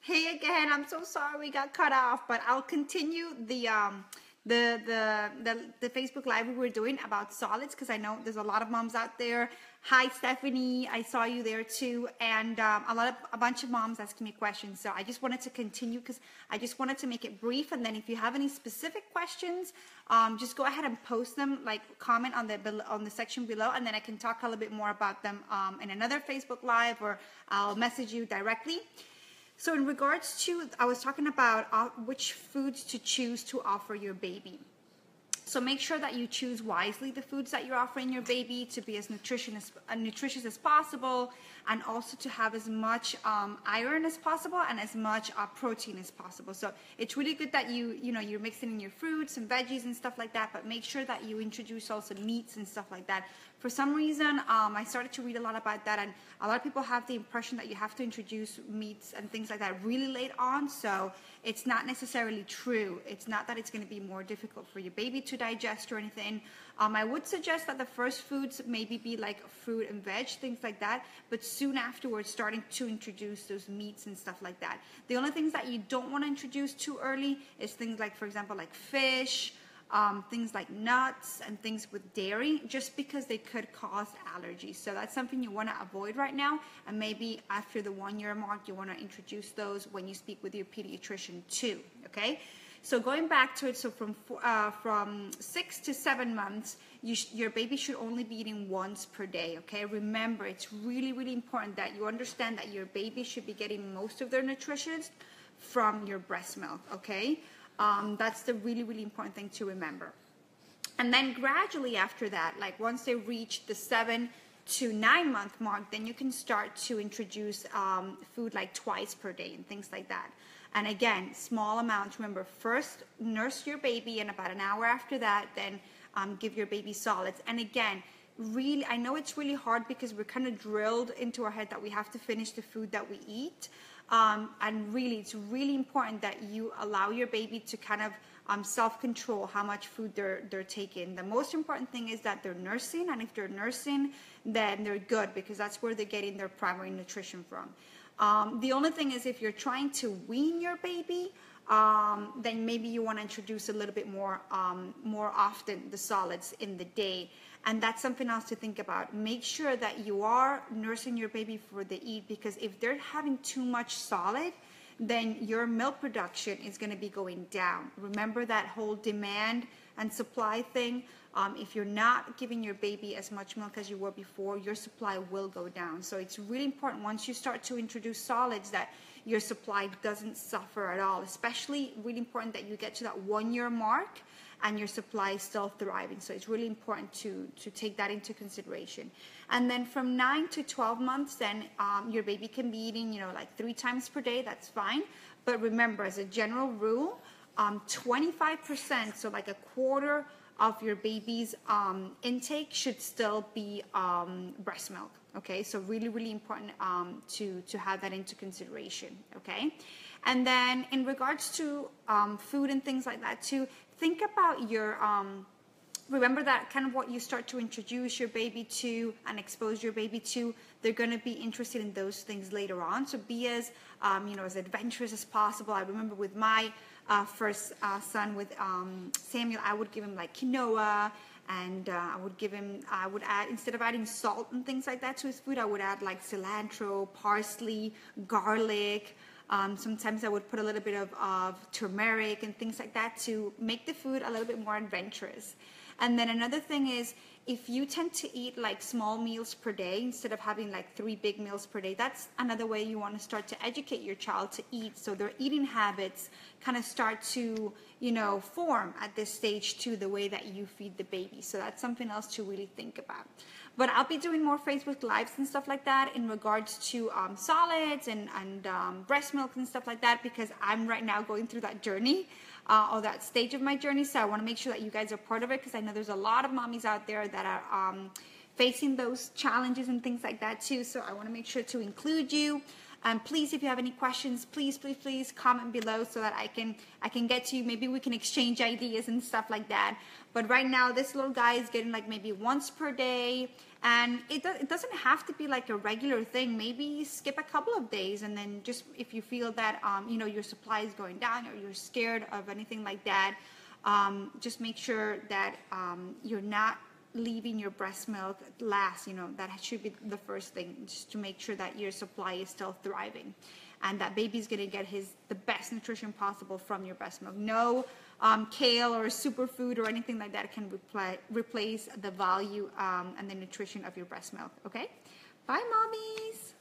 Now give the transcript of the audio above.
Hey again, I'm so sorry we got cut off, but I'll continue the Facebook Live we were doing about solids because I know there's a lot of moms out there. Hi Stephanie, I saw you there too, and a bunch of moms asking me questions. So I just wanted to continue because I just wanted to make it brief, and then if you have any specific questions, just go ahead and post them, like comment on the section below, and then I can talk a little bit more about them in another Facebook Live, or I'll message you directly. So in regards to, I was talking about which foods to choose to offer your baby. So make sure that you choose wisely the foods that you're offering your baby to be as nutritious as possible, and also to have as much iron as possible and as much protein as possible. So it's really good that you're mixing in your fruits and veggies and stuff like that, but make sure that you introduce also meats and stuff like that. For some reason, I started to read a lot about that, and a lot of people have the impression that you have to introduce meats and things like that really late on. So it's not necessarily true. It's not that it's going to be more difficult for your baby to digest or anything. I would suggest that the first foods maybe be like fruit and veg, things like that, but soon afterwards starting to introduce those meats and stuff like that. The only things that you don't want to introduce too early is things like, for example, like fish, things like nuts and things with dairy, just because they could cause allergies. So that's something you want to avoid right now, and maybe after the 1 year mark you want to introduce those when you speak with your pediatrician too. Okay, so going back to it, so from 6 to 7 months, your baby should only be eating once per day. Okay, remember, it's really, really important that you understand that your baby should be getting most of their nutrition from your breast milk. Okay, that's the really, really important thing to remember. And then gradually after that, like once they reach the 7 to 9 month mark, then you can start to introduce food like twice per day and things like that. And again, small amounts. Remember, first nurse your baby, and about an hour after that, then give your baby solids. And again, really, I know it's really hard because we're kind of drilled into our head that we have to finish the food that we eat. And really, it's really important that you allow your baby to kind of self-control how much food they're taking. The most important thing is that they're nursing, and if they're nursing, then they're good, because that's where they're getting their primary nutrition from. The only thing is, if you're trying to wean your baby, then maybe you want to introduce a little bit more often the solids in the day. And that's something else to think about. Make sure that you are nursing your baby before they eat, because if they're having too much solid, then your milk production is going to be going down. Remember that whole demand and supply thing. If you're not giving your baby as much milk as you were before, your supply will go down. So it's really important, once you start to introduce solids, that your supply doesn't suffer at all. Especially really important that you get to that 1 year mark and your supply is still thriving. So it's really important to take that into consideration. And then from 9 to 12 months, then your baby can be eating, like 3 times per day. That's fine. But remember, as a general rule, 25%, so like a quarter of your baby's intake should still be breast milk. Okay, so really, really important to have that into consideration. Okay, and then in regards to food and things like that too, think about your remember that kind of what you start to introduce your baby to and expose your baby to, they're going to be interested in those things later on. So be as as adventurous as possible. I remember with my first son, with Samuel, I would give him like quinoa, and I would add, instead of adding salt and things like that to his food, I would add like cilantro, parsley, garlic. Sometimes I would put a little bit of turmeric and things like that to make the food a little bit more adventurous. And then another thing is, if you tend to eat like small meals per day instead of having like 3 big meals per day, that's another way you want to start to educate your child to eat, so their eating habits kind of start to form at this stage too, the way that you feed the baby. So that's something else to really think about. But I'll be doing more Facebook Lives and stuff like that in regards to solids and breast milk and stuff like that, because I'm right now going through that journey or that stage of my journey. So I want to make sure that you guys are part of it, because I know there's a lot of mommies out there that are facing those challenges and things like that too. So I want to make sure to include you. And please, if you have any questions, please comment below so that I can get to you. Maybe we can exchange ideas and stuff like that. But right now, this little guy is getting like maybe once per day. And it doesn't have to be like a regular thing. Maybe skip a couple of days, and then just if you feel that your supply is going down, or you're scared of anything like that, just make sure that you're not leaving your breast milk last. That should be the first thing, just to make sure that your supply is still thriving, and that baby's gonna get the best nutrition possible from your breast milk. No kale or superfood or anything like that can replace the value and the nutrition of your breast milk. Okay, bye mommies.